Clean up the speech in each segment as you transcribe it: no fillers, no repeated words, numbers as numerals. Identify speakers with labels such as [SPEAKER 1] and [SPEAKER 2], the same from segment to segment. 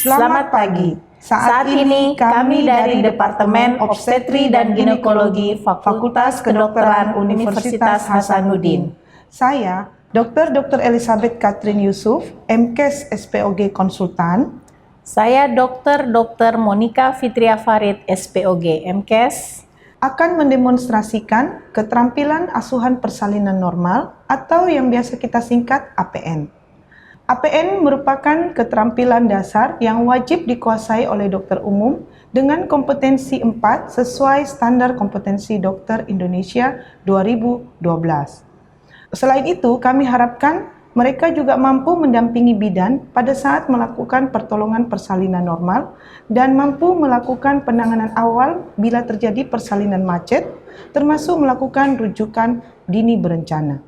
[SPEAKER 1] Selamat pagi. Saat ini kami dari Departemen Obstetri dan Ginekologi Fakultas Kedokteran Universitas Hasanuddin.
[SPEAKER 2] Saya, Dr. Elizabeth Catherine Yusuf, MKes SPOG Konsultan.
[SPEAKER 1] Saya Dr. Monica Fitria Farid, SPOG MKes,
[SPEAKER 2] akan mendemonstrasikan keterampilan asuhan persalinan normal atau yang biasa kita singkat APN. APN merupakan keterampilan dasar yang wajib dikuasai oleh dokter umum dengan kompetensi 4 sesuai Standar Kompetensi Dokter Indonesia 2012. Selain itu, kami harapkan mereka juga mampu mendampingi bidan pada saat melakukan pertolongan persalinan normal dan mampu melakukan penanganan awal bila terjadi persalinan macet, termasuk melakukan rujukan dini berencana.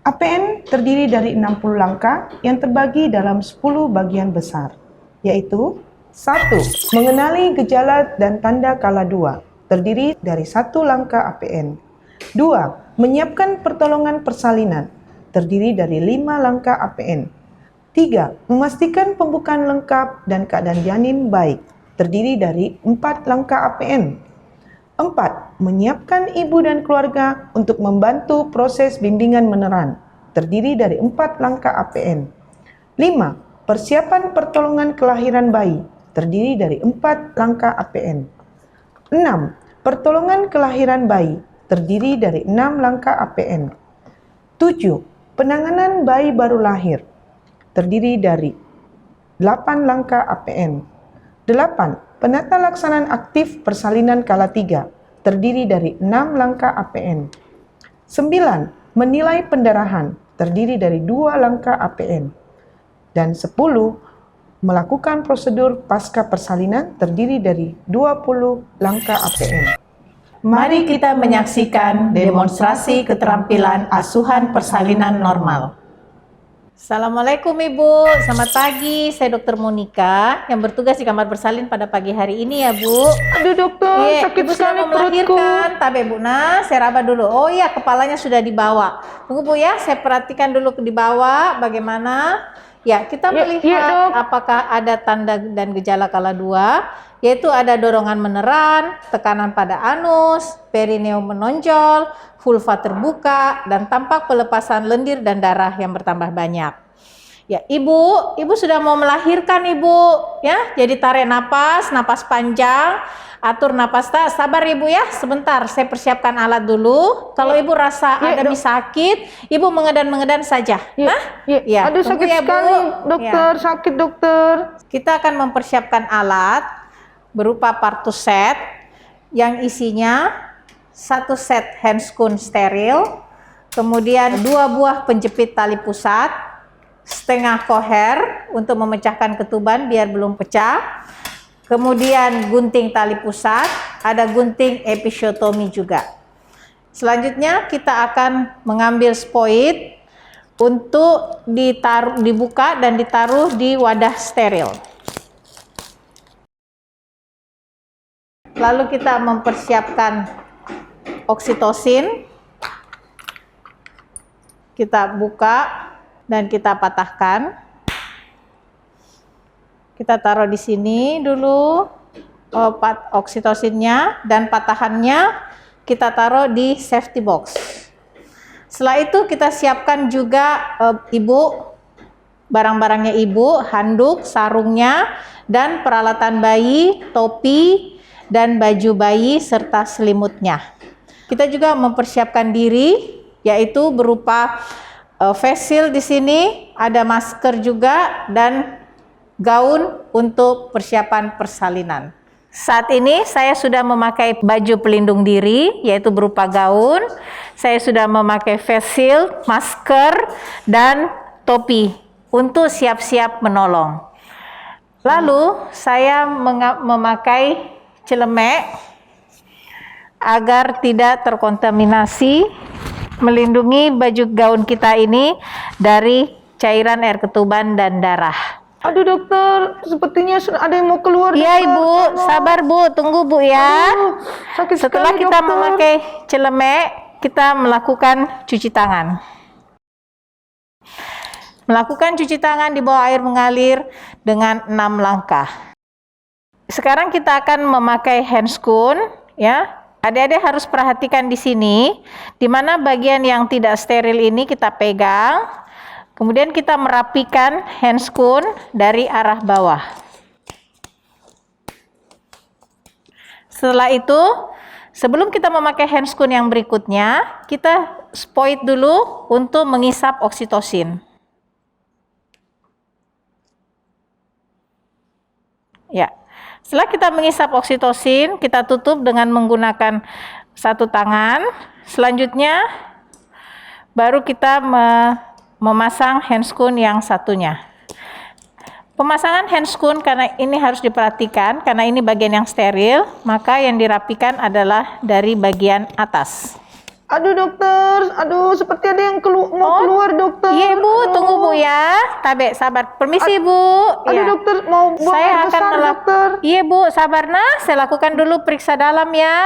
[SPEAKER 2] APN terdiri dari 60 langkah yang terbagi dalam 10 bagian besar, yaitu 1. Mengenali gejala dan tanda kala 2, terdiri dari 1 langkah APN. 2. Menyiapkan pertolongan persalinan, terdiri dari 5 langkah APN. 3. Memastikan pembukaan lengkap dan keadaan janin baik, terdiri dari 4 langkah APN. 4. Menyiapkan ibu dan keluarga untuk membantu proses bimbingan meneran, terdiri dari 4 langkah APN. 5. Persiapan pertolongan kelahiran bayi, terdiri dari 4 langkah APN. 6. Pertolongan kelahiran bayi, terdiri dari 6 langkah APN. 7. Penanganan bayi baru lahir, terdiri dari 8 langkah APN. 8. Penata laksanaan aktif persalinan kala 3, terdiri dari 6 langkah APN. 9. Menilai pendarahan, terdiri dari 2 langkah APN. Dan 10. Melakukan prosedur pasca persalinan, terdiri dari 20 langkah APN.
[SPEAKER 1] Mari kita menyaksikan demonstrasi keterampilan asuhan persalinan normal. Assalamualaikum Ibu, selamat pagi. Saya Dr. Monica yang bertugas di kamar bersalin pada pagi hari ini ya Bu.
[SPEAKER 2] Aduh dokter, sakit
[SPEAKER 1] Ibu
[SPEAKER 2] sekali
[SPEAKER 1] sudah mau melahirkan, tabe Bu. Nah, saya raba dulu. Oh iya, kepalanya sudah dibawa. Tunggu Bu ya, saya perhatikan dulu di bawah bagaimana. Ya, kita melihat apakah ada tanda dan gejala kala 2, yaitu ada dorongan meneran, tekanan pada anus, perineum menonjol, vulva terbuka, dan tampak pelepasan lendir dan darah yang bertambah banyak. Ya, Ibu sudah mau melahirkan Ibu, ya. Jadi tarik napas panjang, atur napas. Sabar Ibu ya, sebentar saya persiapkan alat dulu. Kalau Ibu rasa ada sakit, Ibu mengedan-mengedan saja.
[SPEAKER 2] Ya. Aduh sakit
[SPEAKER 1] ya,
[SPEAKER 2] sekali dokter, sakit dokter.
[SPEAKER 1] Kita akan mempersiapkan alat berupa partus set yang isinya 1 set handscoon steril, kemudian 2 buah penjepit tali pusat, setengah koher untuk memecahkan ketuban biar belum pecah, kemudian gunting tali pusat, ada gunting episiotomi juga. Selanjutnya kita akan mengambil spoid untuk dibuka dan ditaruh di wadah steril. Lalu kita mempersiapkan oksitosin, kita buka dan kita patahkan. Kita taruh di sini dulu oksitosinnya, dan patahannya kita taruh di safety box. Setelah itu kita siapkan juga Ibu, barang-barangnya Ibu, handuk, sarungnya, dan peralatan bayi, topi, dan baju bayi serta selimutnya. Kita juga mempersiapkan diri, yaitu berupa face shield di sini, ada masker juga, dan gaun untuk persiapan persalinan. Saat ini saya sudah memakai baju pelindung diri, yaitu berupa gaun. Saya sudah memakai face shield, masker, dan topi untuk siap-siap menolong. Lalu saya memakai celemek agar tidak terkontaminasi, melindungi baju gaun kita ini dari cairan air ketuban dan darah.
[SPEAKER 2] Aduh dokter, sepertinya ada yang mau keluar.
[SPEAKER 1] Iya Ibu, sabar Bu, tunggu Bu ya.
[SPEAKER 2] Aduh, sakit
[SPEAKER 1] Setelah
[SPEAKER 2] sekali,
[SPEAKER 1] kita
[SPEAKER 2] dokter.
[SPEAKER 1] memakai celemek, kita melakukan cuci tangan. Melakukan cuci tangan di bawah air mengalir dengan 6 langkah. Sekarang kita akan memakai handscoon, ya. Adik-adik harus perhatikan di sini, di mana bagian yang tidak steril ini kita pegang, kemudian kita merapikan handscoon dari arah bawah. Setelah itu, sebelum kita memakai handscoon yang berikutnya, kita spoit dulu untuk mengisap oksitosin. Ya. Setelah kita mengisap oksitosin, kita tutup dengan menggunakan satu tangan. Selanjutnya, baru kita memasang handscoon yang satunya. Pemasangan handscoon karena ini harus diperhatikan, karena ini bagian yang steril, maka yang dirapikan adalah dari bagian atas.
[SPEAKER 2] Aduh dokter, aduh seperti ada yang mau keluar dokter.
[SPEAKER 1] Iya Bu, tunggu Bu ya. Tabe, sabar. Permisi Bu.
[SPEAKER 2] Aduh
[SPEAKER 1] Ya.
[SPEAKER 2] dokter, mau buang
[SPEAKER 1] Saya
[SPEAKER 2] air
[SPEAKER 1] akan
[SPEAKER 2] besar dokter.
[SPEAKER 1] Iya Bu, sabar nah. Saya lakukan dulu periksa dalam ya.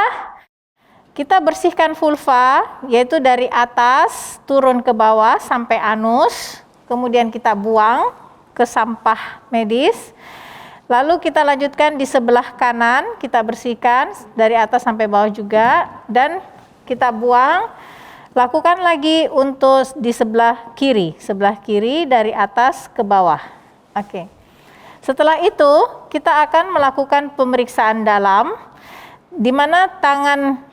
[SPEAKER 1] Kita bersihkan vulva, yaitu dari atas turun ke bawah sampai anus. Kemudian kita buang ke sampah medis. Lalu kita lanjutkan di sebelah kanan, kita bersihkan dari atas sampai bawah juga. Dan kita buang, lakukan lagi untuk di sebelah kiri dari atas ke bawah. Oke. Setelah itu, kita akan melakukan pemeriksaan dalam, di mana tangan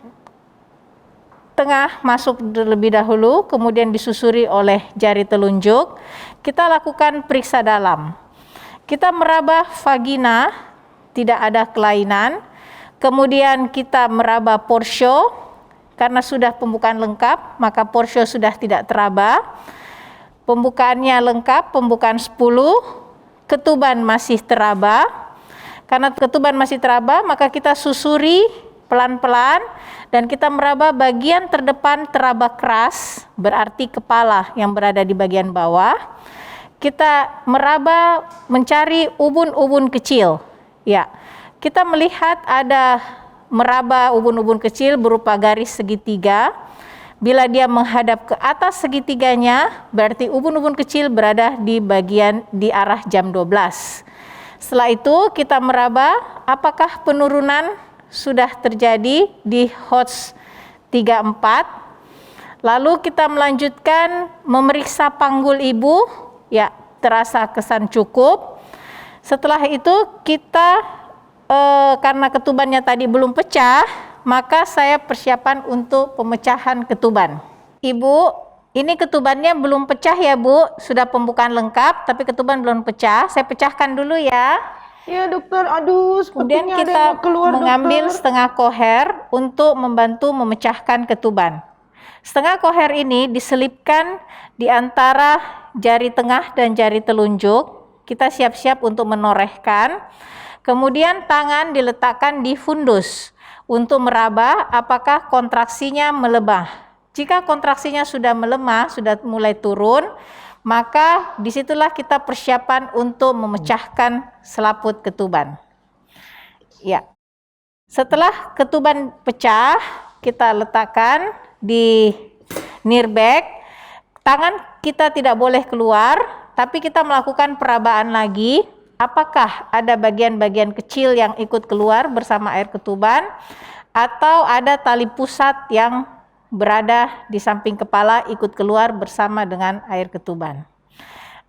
[SPEAKER 1] tengah masuk terlebih dahulu, kemudian disusuri oleh jari telunjuk. Kita lakukan periksa dalam. Kita meraba vagina, tidak ada kelainan. Kemudian kita meraba porsio. Karena sudah pembukaan lengkap, maka porsio sudah tidak teraba. Pembukaannya lengkap, pembukaan 10, ketuban masih teraba. Karena ketuban masih teraba, maka kita susuri pelan-pelan dan kita meraba bagian terdepan teraba keras, berarti kepala yang berada di bagian bawah. Kita meraba mencari ubun-ubun kecil. Ya, kita melihat ada meraba ubun-ubun kecil berupa garis segitiga. Bila dia menghadap ke atas segitiganya, berarti ubun-ubun kecil berada di bagian di arah jam 12. Setelah itu kita meraba apakah penurunan sudah terjadi di HOTS 34. Lalu kita melanjutkan memeriksa panggul ibu, ya terasa kesan cukup. Setelah itu kita karena ketubannya tadi belum pecah, maka saya persiapan untuk pemecahan ketuban. Ibu, ini ketubannya belum pecah ya Bu, sudah pembukaan lengkap, tapi ketuban belum pecah. Saya pecahkan dulu ya.
[SPEAKER 2] Iya dokter, aduh
[SPEAKER 1] Kemudian
[SPEAKER 2] sepertinya ada yang
[SPEAKER 1] kita
[SPEAKER 2] mau keluar
[SPEAKER 1] mengambil
[SPEAKER 2] dokter.
[SPEAKER 1] setengah koher untuk membantu memecahkan ketuban. Setengah koher ini diselipkan di antara jari tengah dan jari telunjuk. Kita siap-siap untuk menorehkan. Kemudian tangan diletakkan di fundus untuk meraba apakah kontraksinya melemah. Jika kontraksinya sudah melemah, sudah mulai turun, maka disitulah kita persiapan untuk memecahkan selaput ketuban. Ya. Setelah ketuban pecah, kita letakkan di near back. Tangan kita tidak boleh keluar, tapi kita melakukan perabaan lagi. Apakah ada bagian-bagian kecil yang ikut keluar bersama air ketuban, atau ada tali pusat yang berada di samping kepala ikut keluar bersama dengan air ketuban.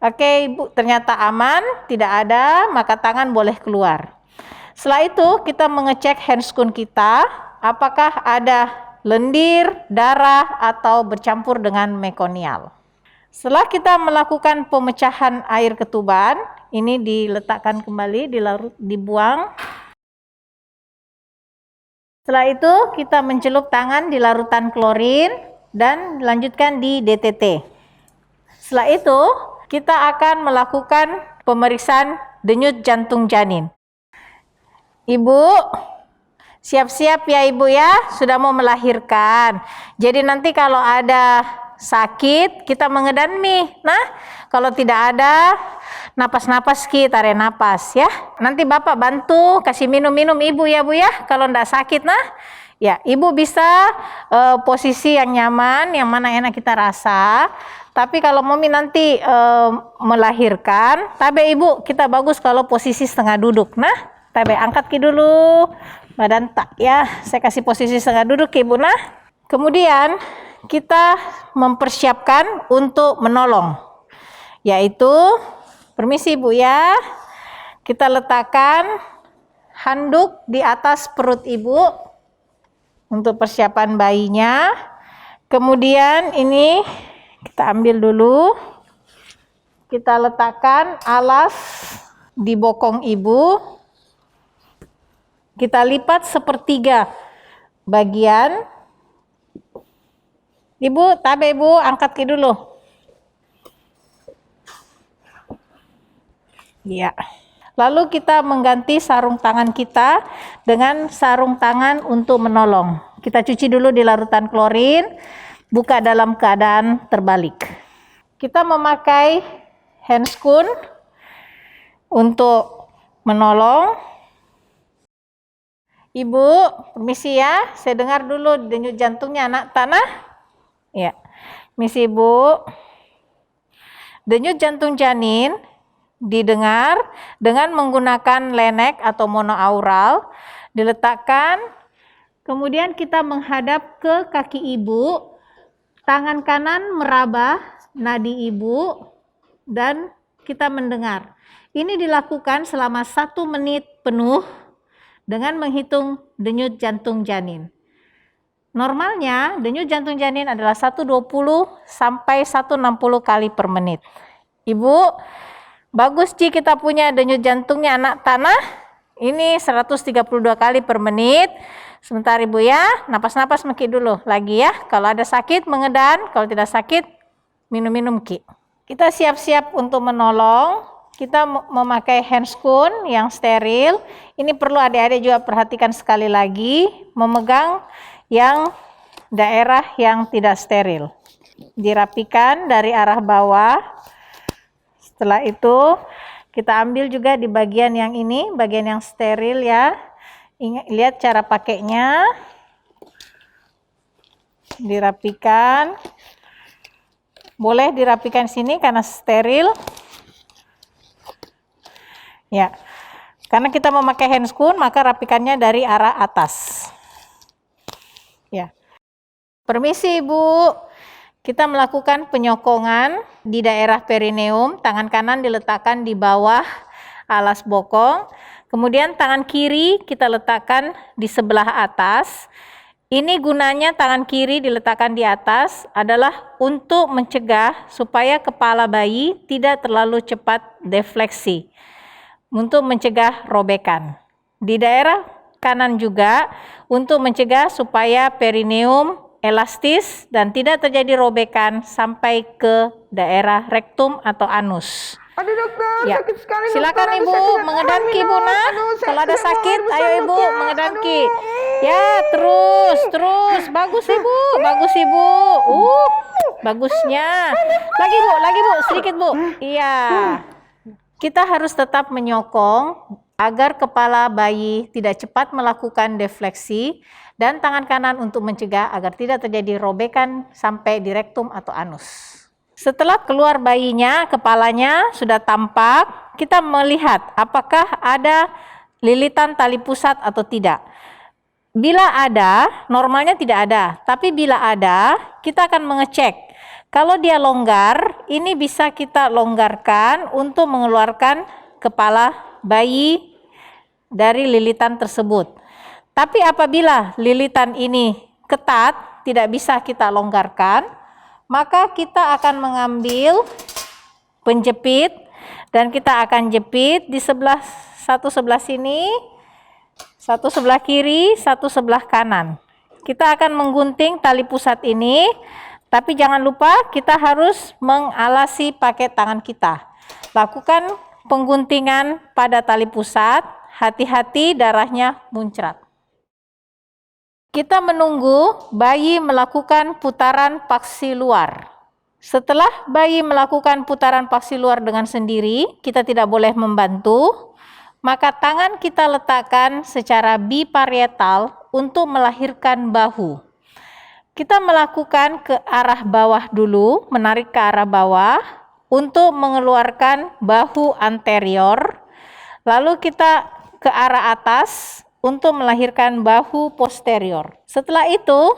[SPEAKER 1] Oke Ibu, ternyata aman, tidak ada, maka tangan boleh keluar. Setelah itu kita mengecek handscoon kita, apakah ada lendir, darah, atau bercampur dengan mekonial. Setelah kita melakukan pemecahan air ketuban, ini diletakkan kembali, dibuang. Setelah itu kita mencelup tangan di larutan klorin dan lanjutkan di DTT. Setelah itu kita akan melakukan pemeriksaan denyut jantung janin. Ibu, siap-siap ya Ibu ya, sudah mau melahirkan. Jadi nanti kalau ada sakit kita mengedan nih. Nah, kalau tidak ada, napas-napas kita tarik napas ya. Nanti Bapak bantu kasih minum-minum Ibu ya Bu ya. Kalau tidak sakit nah, ya Ibu bisa posisi yang nyaman, yang mana enak kita rasa. Tapi kalau Mami nanti melahirkan, tabe ibu kita bagus kalau posisi setengah duduk. Nah, tabe angkat ki dulu badan tak ya. Saya kasih posisi setengah duduk ki ibu. Nah, kemudian kita mempersiapkan untuk menolong, yaitu permisi ibu ya. Kita letakkan handuk di atas perut ibu untuk persiapan bayinya. Kemudian ini kita ambil dulu, kita letakkan alas di bokong ibu, kita lipat sepertiga bagian. Ibu, tabe ibu, angkat ki dulu. Ya. Lalu kita mengganti sarung tangan kita dengan sarung tangan untuk menolong. Kita cuci dulu di larutan klorin, buka dalam keadaan terbalik. Kita memakai handscoon untuk menolong. Ibu, permisi ya, saya dengar dulu denyut jantungnya anak tanah. Ya, permisi ibu. Denyut jantung janin didengar dengan menggunakan lenek atau monoaural, diletakkan, kemudian kita menghadap ke kaki ibu, tangan kanan meraba nadi ibu, dan kita mendengar. Ini dilakukan selama 1 menit penuh dengan menghitung denyut jantung janin. Normalnya denyut jantung janin adalah 120 sampai 160 kali per menit. Ibu, bagus Ci kita punya denyut jantungnya anak tanah. Ini 132 kali per menit. Sebentar ibu ya, napas-napas Ki dulu lagi ya. Kalau ada sakit mengedan, kalau tidak sakit minum-minum Ki. Kita siap-siap untuk menolong. Kita memakai handscoon yang steril. Ini perlu adik-adik juga perhatikan sekali lagi, memegang yang daerah yang tidak steril. Dirapikan dari arah bawah. Setelah itu kita ambil juga di bagian yang ini, bagian yang steril ya. Ingat, lihat cara pakainya. Dirapikan. Boleh dirapikan sini karena steril. Ya. Karena kita memakai handscoon, maka rapikannya dari arah atas. Ya. Permisi Ibu. Kita melakukan penyokongan di daerah perineum, tangan kanan diletakkan di bawah alas bokong, kemudian tangan kiri kita letakkan di sebelah atas. Ini gunanya tangan kiri diletakkan di atas adalah untuk mencegah supaya kepala bayi tidak terlalu cepat defleksi, untuk mencegah robekan. Di daerah kanan juga untuk mencegah supaya perineum elastis dan tidak terjadi robekan sampai ke daerah rektum atau anus.
[SPEAKER 2] Aduh dokter,
[SPEAKER 1] Ya.
[SPEAKER 2] sakit sekali.
[SPEAKER 1] Silakan
[SPEAKER 2] dokter.
[SPEAKER 1] Ibu mengedan ki Ibu nah. Kalau ada sakit, ayo Ibu mengedan ki. Ya, terus. Bagus Ibu, bagus Ibu. Bagusnya. Lagi Bu, sedikit Bu. Iya. Kita harus tetap menyokong agar kepala bayi tidak cepat melakukan defleksi dan tangan kanan untuk mencegah agar tidak terjadi robekan sampai di rektum atau anus. Setelah keluar bayinya, kepalanya sudah tampak, kita melihat apakah ada lilitan tali pusat atau tidak. Bila ada, normalnya tidak ada, tapi bila ada, kita akan mengecek. Kalau dia longgar, ini bisa kita longgarkan untuk mengeluarkan kepala bayi dari lilitan tersebut. Tapi apabila lilitan ini ketat, tidak bisa kita longgarkan, maka kita akan mengambil penjepit dan kita akan jepit di satu sebelah sini, satu sebelah kiri, satu sebelah kanan. Kita akan menggunting tali pusat ini, tapi jangan lupa kita harus mengalasi pakai tangan kita. Lakukan pengguntingan pada tali pusat, hati-hati darahnya muncrat. Kita menunggu bayi melakukan putaran paksi luar. Setelah bayi melakukan putaran paksi luar dengan sendiri, kita tidak boleh membantu, maka tangan kita letakkan secara biparietal untuk melahirkan bahu. Kita melakukan ke arah bawah dulu, menarik ke arah bawah untuk mengeluarkan bahu anterior. Lalu kita ke arah atas untuk melahirkan bahu posterior. Setelah itu,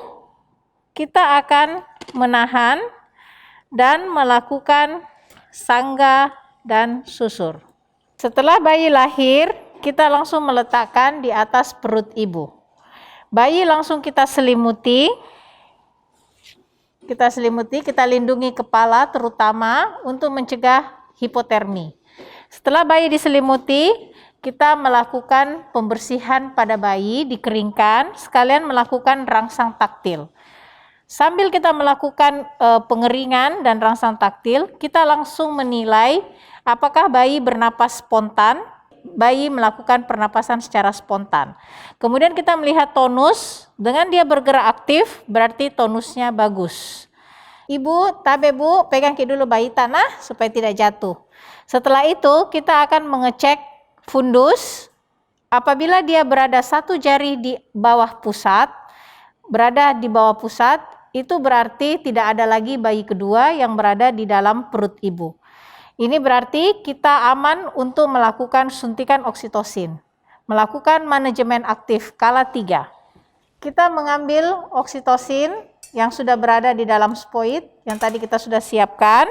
[SPEAKER 1] kita akan menahan dan melakukan sangga dan susur. Setelah bayi lahir, kita langsung meletakkan di atas perut ibu. Bayi langsung kita selimuti, kita lindungi kepala terutama untuk mencegah hipotermi. Setelah bayi diselimuti, kita melakukan pembersihan pada bayi, dikeringkan, sekalian melakukan rangsang taktil. Sambil kita melakukan pengeringan dan rangsang taktil, kita langsung menilai apakah bayi bernapas spontan, bayi melakukan pernapasan secara spontan. Kemudian kita melihat tonus, dengan dia bergerak aktif, berarti tonusnya bagus. Ibu, tabe bu, pegang dulu bayi tanah supaya tidak jatuh. Setelah itu, kita akan mengecek fundus. Apabila dia berada satu jari di bawah pusat, itu berarti tidak ada lagi bayi kedua yang berada di dalam perut ibu. Ini berarti kita aman untuk melakukan suntikan oksitosin, melakukan manajemen aktif kala 3. Kita mengambil oksitosin yang sudah berada di dalam spoid yang tadi kita sudah siapkan,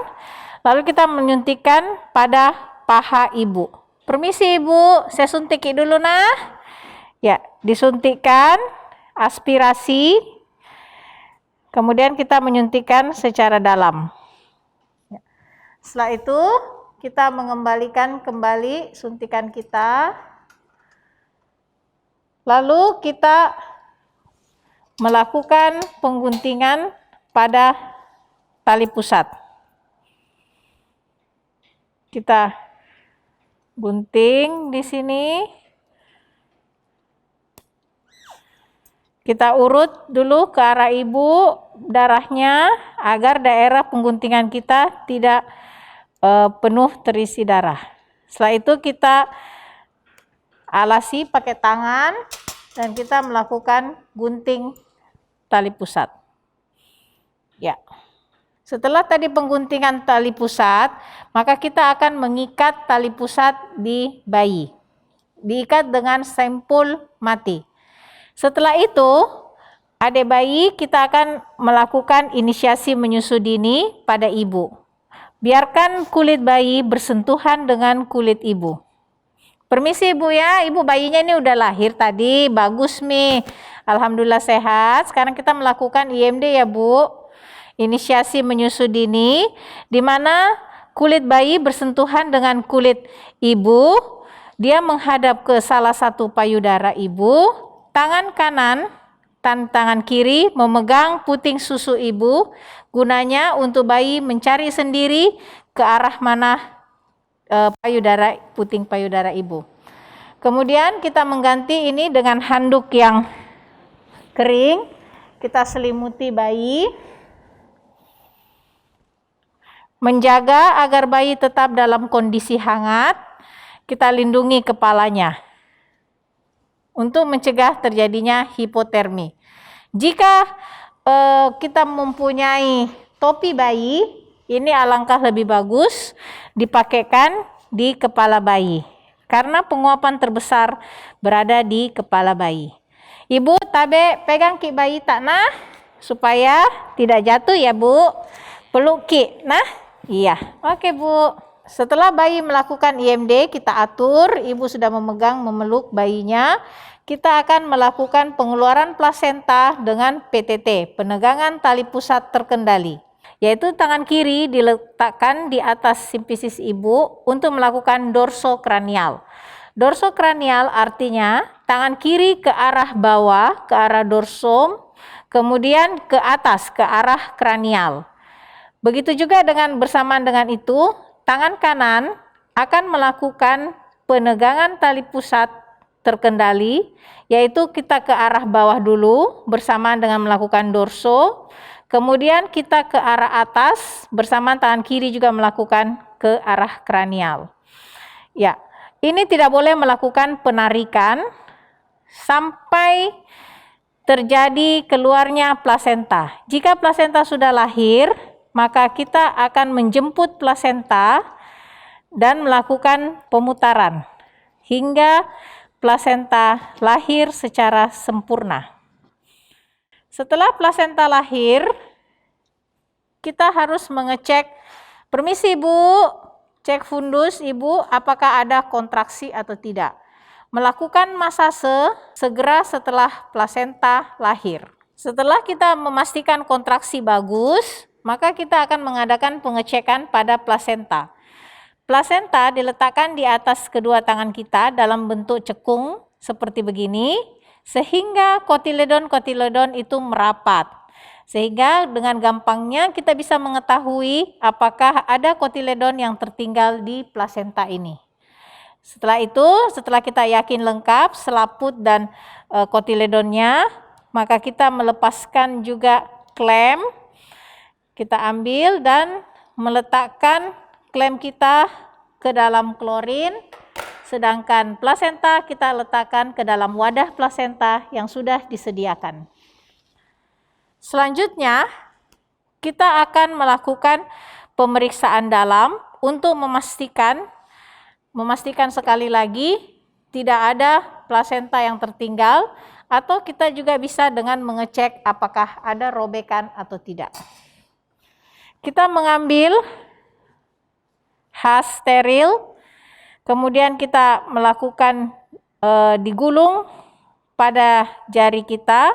[SPEAKER 1] lalu kita menyuntikkan pada paha ibu. Permisi ibu, saya suntik dulu nah. Ya, disuntikkan, aspirasi, kemudian kita menyuntikkan secara dalam. Setelah itu, kita mengembalikan kembali suntikan kita. Lalu kita melakukan pengguntingan pada tali pusat. Kita gunting di sini. Kita urut dulu ke arah ibu darahnya agar daerah pengguntingan kita tidak penuh terisi darah. Setelah itu kita alasi pakai tangan dan kita melakukan gunting tali pusat. Ya. Setelah tadi pengguntingan tali pusat, maka kita akan mengikat tali pusat di bayi. Diikat dengan sampul mati. Setelah itu, adik bayi kita akan melakukan inisiasi menyusu dini pada ibu. Biarkan kulit bayi bersentuhan dengan kulit ibu. Permisi ibu ya, ibu bayinya ini udah lahir tadi, bagus nih. Alhamdulillah sehat. Sekarang kita melakukan IMD ya bu. Inisiasi menyusu dini, di mana kulit bayi bersentuhan dengan kulit ibu. Dia menghadap ke salah satu payudara ibu. Tangan kanan dan tangan kiri memegang puting susu ibu, gunanya untuk bayi mencari sendiri ke arah mana puting payudara ibu. Kemudian kita mengganti ini dengan handuk yang kering, kita selimuti bayi, menjaga agar bayi tetap dalam kondisi hangat, kita lindungi kepalanya untuk mencegah terjadinya hipotermi. Jika kita mempunyai topi bayi, ini alangkah lebih bagus dipakaikan di kepala bayi, karena penguapan terbesar berada di kepala bayi. Ibu, tabe pegang ki bayi tak nah, supaya tidak jatuh ya bu. Peluk ki, nah, iya, oke bu. Setelah bayi melakukan IMD, kita atur, ibu sudah memeluk bayinya. Kita akan melakukan pengeluaran plasenta dengan PTT, penegangan tali pusat terkendali. Yaitu tangan kiri diletakkan di atas simfisis ibu untuk melakukan dorsokranial. Dorsokranial artinya tangan kiri ke arah bawah, ke arah dorsum, kemudian ke atas, ke arah kranial. Begitu juga bersamaan dengan itu, tangan kanan akan melakukan penegangan tali pusat terkendali, yaitu kita ke arah bawah dulu bersamaan dengan melakukan dorso, kemudian kita ke arah atas bersamaan tangan kiri juga melakukan ke arah kranial. Ya, ini tidak boleh melakukan penarikan sampai terjadi keluarnya plasenta. Jika plasenta sudah lahir, maka kita akan menjemput plasenta dan melakukan pemutaran hingga plasenta lahir secara sempurna. Setelah plasenta lahir, kita harus mengecek, permisi Ibu, cek fundus Ibu apakah ada kontraksi atau tidak. Melakukan masase segera setelah plasenta lahir. Setelah kita memastikan kontraksi bagus, maka kita akan mengadakan pengecekan pada plasenta. Plasenta diletakkan di atas kedua tangan kita dalam bentuk cekung seperti begini, sehingga kotiledon-kotiledon itu merapat. Sehingga dengan gampangnya kita bisa mengetahui apakah ada kotiledon yang tertinggal di plasenta ini. Setelah itu, setelah kita yakin lengkap selaput dan kotiledonnya, maka kita melepaskan juga klem. Kita ambil dan meletakkan klem kita ke dalam klorin, sedangkan plasenta kita letakkan ke dalam wadah plasenta yang sudah disediakan. Selanjutnya, kita akan melakukan pemeriksaan dalam untuk memastikan sekali lagi tidak ada plasenta yang tertinggal, atau kita juga bisa dengan mengecek apakah ada robekan atau tidak. Kita mengambil has steril, kemudian kita melakukan digulung pada jari kita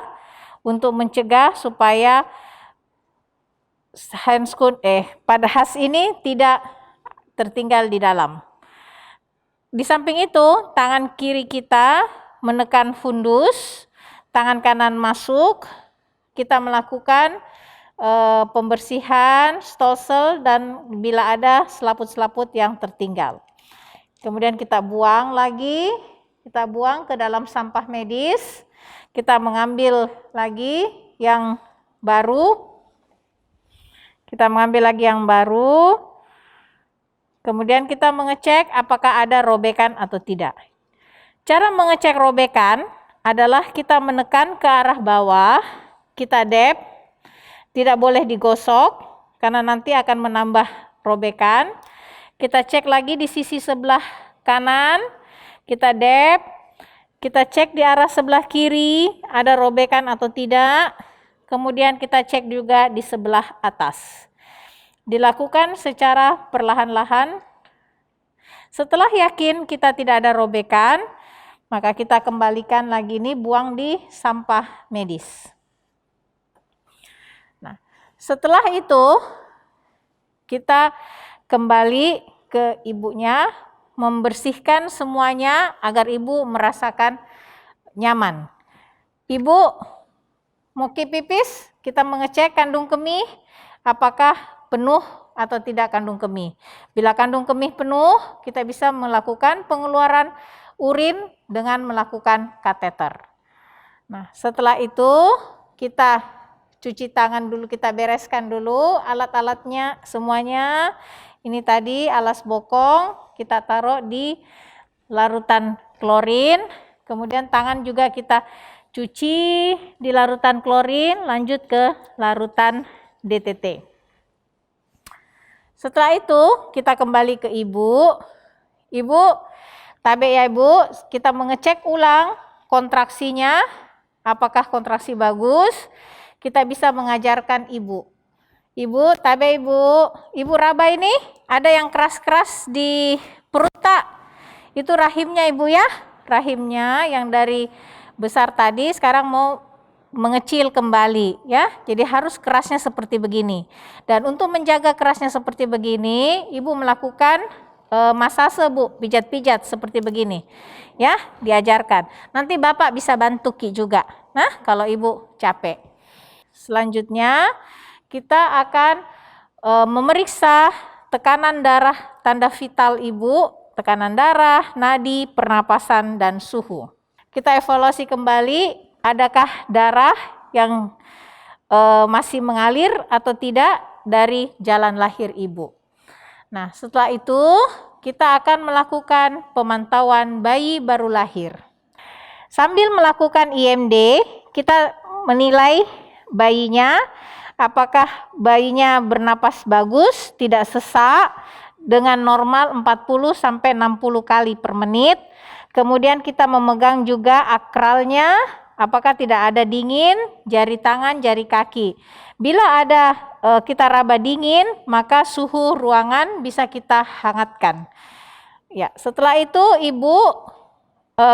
[SPEAKER 1] untuk mencegah supaya pada has ini tidak tertinggal di dalam. Di samping itu, tangan kiri kita menekan fundus, tangan kanan masuk, kita melakukan pembersihan stolsel dan bila ada selaput-selaput yang tertinggal. Kemudian kita buang lagi, kita buang ke dalam sampah medis, kita mengambil lagi yang baru, kemudian kita mengecek apakah ada robekan atau tidak. Cara mengecek robekan adalah kita menekan ke arah bawah, kita dab, tidak boleh digosok karena nanti akan menambah robekan. Kita cek lagi di sisi sebelah kanan, kita dab, kita cek di arah sebelah kiri ada robekan atau tidak. Kemudian kita cek juga di sebelah atas. Dilakukan secara perlahan-lahan. Setelah yakin kita tidak ada robekan, maka kita kembalikan lagi ini, buang di sampah medis. Nah, setelah itu kita kembali ke ibunya, membersihkan semuanya agar ibu merasakan nyaman. Ibu mau pipis, kita mengecek kandung kemih apakah penuh atau tidak kandung kemih. Bila kandung kemih penuh, kita bisa melakukan pengeluaran urin dengan melakukan kateter. Nah, setelah itu kita cuci tangan dulu, kita bereskan dulu alat-alatnya semuanya. Ini tadi alas bokong, kita taruh di larutan klorin. Kemudian tangan juga kita cuci di larutan klorin, lanjut ke larutan DTT. Setelah itu kita kembali ke ibu. Ibu, tabe ya ibu, kita mengecek ulang kontraksinya, apakah kontraksi bagus. Kita bisa mengajarkan ibu. Ibu, tabe ibu raba ini ada yang keras-keras di perut tak? Itu rahimnya ibu ya, rahimnya yang dari besar tadi sekarang mau mengecil kembali ya, jadi harus kerasnya seperti begini. Dan untuk menjaga kerasnya seperti begini, ibu melakukan masase bu, pijat-pijat seperti begini ya, diajarkan. Nanti bapak bisa bantu Ki juga, nah kalau ibu capek. Selanjutnya kita akan memeriksa tekanan darah, tanda vital ibu, tekanan darah, nadi, pernapasan, dan suhu. Kita evaluasi kembali, adakah darah yang masih mengalir atau tidak dari jalan lahir ibu. Nah, setelah itu kita akan melakukan pemantauan bayi baru lahir. Sambil melakukan IMD, kita menilai bayinya, apakah bayinya bernapas bagus, tidak sesak, dengan normal 40 sampai 60 kali per menit. Kemudian kita memegang juga akralnya, apakah tidak ada dingin, jari tangan, jari kaki. Bila ada kita raba dingin, maka suhu ruangan bisa kita hangatkan. Ya, setelah itu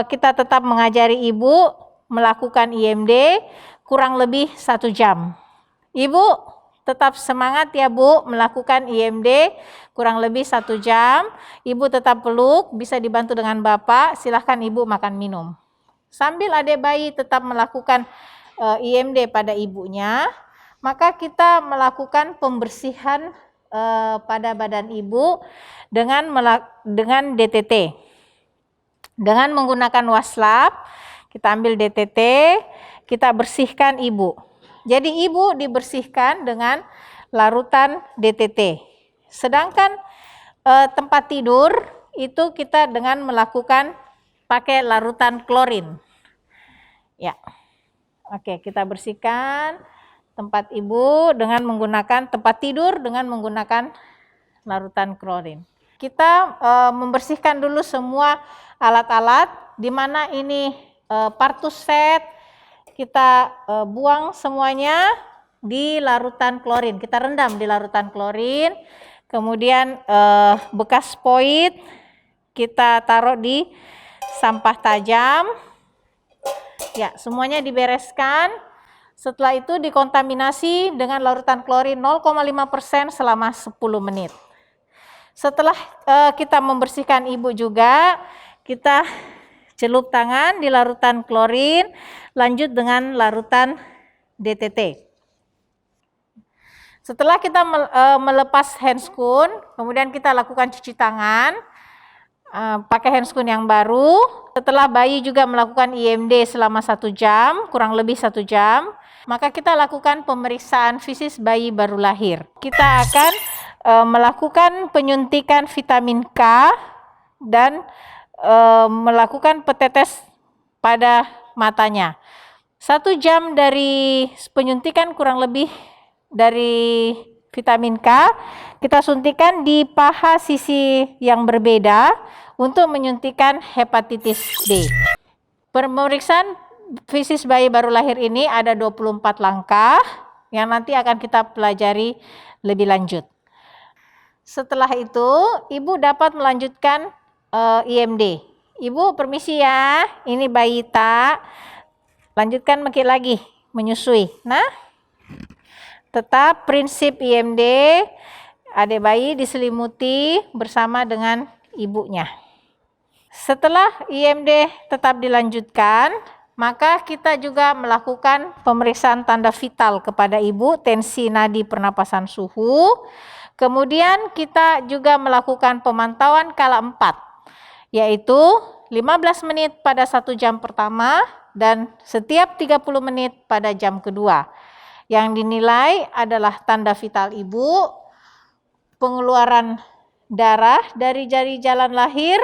[SPEAKER 1] kita tetap mengajari ibu melakukan IMD kurang lebih 1 jam. Ibu tetap semangat ya Bu melakukan IMD kurang lebih 1 jam. Ibu tetap peluk, bisa dibantu dengan Bapak, silahkan Ibu makan minum. Sambil adik bayi tetap melakukan IMD pada ibunya, maka kita melakukan pembersihan pada badan ibu dengan DTT. Dengan menggunakan waslap, kita ambil DTT, kita bersihkan ibu. Jadi ibu dibersihkan dengan larutan DTT. Sedangkan tempat tidur itu kita dengan melakukan pakai larutan klorin. Ya. Oke, kita bersihkan tempat ibu dengan menggunakan tempat tidur dengan menggunakan larutan klorin. Kita membersihkan dulu semua alat-alat, di mana ini partus set, kita buang semuanya di larutan klorin. Kita rendam di larutan klorin, kemudian bekas poit kita taruh di sampah tajam. Ya, semuanya dibereskan. Setelah itu dikontaminasi dengan larutan klorin 0,5% selama 10 menit. Setelah kita membersihkan ibu juga, kita celup tangan di larutan klorin, lanjut dengan larutan DTT. Setelah kita melepas handscoon, kemudian kita lakukan cuci tangan, pakai handscoon yang baru. Setelah bayi juga melakukan IMD selama 1 jam, kurang lebih 1 jam, maka kita lakukan pemeriksaan fisis bayi baru lahir. Kita akan melakukan penyuntikan vitamin K dan melakukan petetes pada matanya. 1 jam dari penyuntikan kurang lebih dari vitamin K, kita suntikan di paha sisi yang berbeda untuk menyuntikan hepatitis D. Pemeriksaan fisis bayi baru lahir ini ada 24 langkah yang nanti akan kita pelajari lebih lanjut. Setelah itu, ibu dapat melanjutkan IMD. Ibu permisi ya, ini bayi tak. Lanjutkan mekik lagi, menyusui. Nah, tetap prinsip IMD, adik bayi diselimuti bersama dengan ibunya. Setelah IMD tetap dilanjutkan, maka kita juga melakukan pemeriksaan tanda vital kepada ibu, tensi nadi pernapasan suhu. Kemudian kita juga melakukan pemantauan kala 4, yaitu 15 menit pada 1 jam pertama dan setiap 30 menit pada jam kedua. Yang dinilai adalah tanda vital ibu, pengeluaran darah dari jari jalan lahir,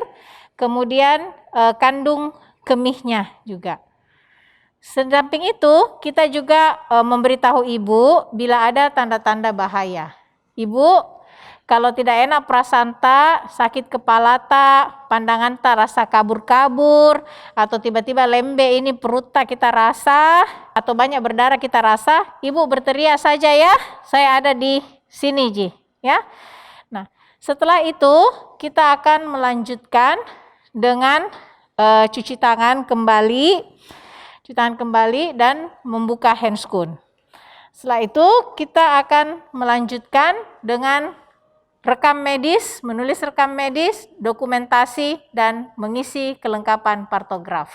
[SPEAKER 1] kemudian kandung kemihnya juga. Sedamping itu, kita juga memberitahu ibu bila ada tanda-tanda bahaya. Ibu, kalau tidak enak perasaan tak, sakit kepala tak, pandangan tak rasa kabur-kabur, atau tiba-tiba lembe ini perut tak kita rasa, atau banyak berdarah kita rasa, ibu berteriak saja ya, saya ada di sini Ji. Ya. Nah, setelah itu kita akan melanjutkan dengan cuci tangan kembali dan membuka handscoon. Setelah itu kita akan melanjutkan dengan rekam medis, menulis rekam medis, dokumentasi, dan mengisi kelengkapan partograf.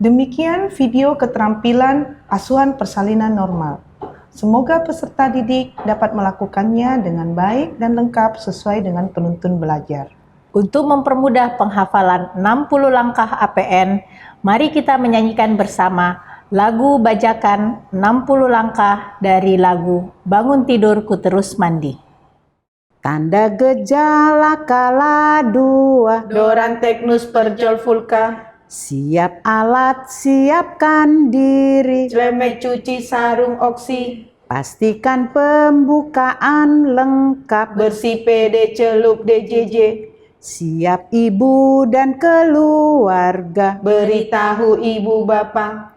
[SPEAKER 2] Demikian video keterampilan asuhan persalinan normal. Semoga peserta didik dapat melakukannya dengan baik dan lengkap sesuai dengan penuntun belajar.
[SPEAKER 1] Untuk mempermudah penghafalan 60 langkah APN, mari kita menyanyikan bersama lagu bajakan 60 langkah dari lagu Bangun Tidurku Terus Mandi.
[SPEAKER 3] Tanda gejala kala 2,
[SPEAKER 2] Doran teknus perjol vulka,
[SPEAKER 3] Siap alat, siapkan diri.
[SPEAKER 2] Celemek cuci sarung oksi.
[SPEAKER 3] Pastikan pembukaan lengkap.
[SPEAKER 2] Bersih PD celup DJJ.
[SPEAKER 3] Siap ibu dan keluarga.
[SPEAKER 2] Beritahu ibu bapak.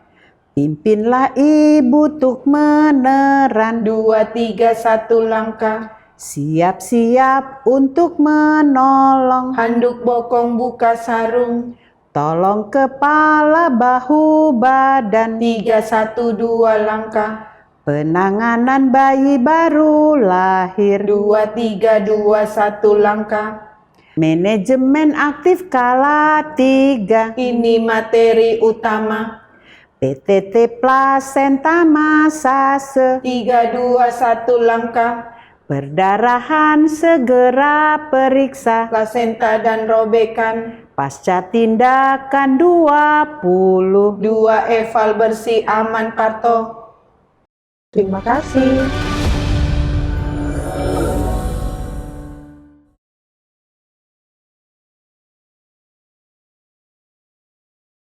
[SPEAKER 3] Pimpinlah ibu tuk meneran.
[SPEAKER 2] 2, 3, 1 langkah.
[SPEAKER 3] Siap-siap untuk menolong.
[SPEAKER 2] Handuk bokong buka sarung.
[SPEAKER 3] Tolong kepala, bahu, badan.
[SPEAKER 2] 3, 1, 2 langkah.
[SPEAKER 3] Penanganan bayi baru lahir.
[SPEAKER 2] 2, 3, 2, 1 langkah.
[SPEAKER 3] Manajemen aktif kala 3.
[SPEAKER 2] Ini materi utama.
[SPEAKER 3] PTT plasenta masase.
[SPEAKER 2] 3, 2, 1 langkah.
[SPEAKER 3] Perdarahan segera periksa.
[SPEAKER 2] Plasenta dan robekan.
[SPEAKER 3] Pasca tindakan 20.
[SPEAKER 2] 2, eval bersih aman Karto. Terima kasih.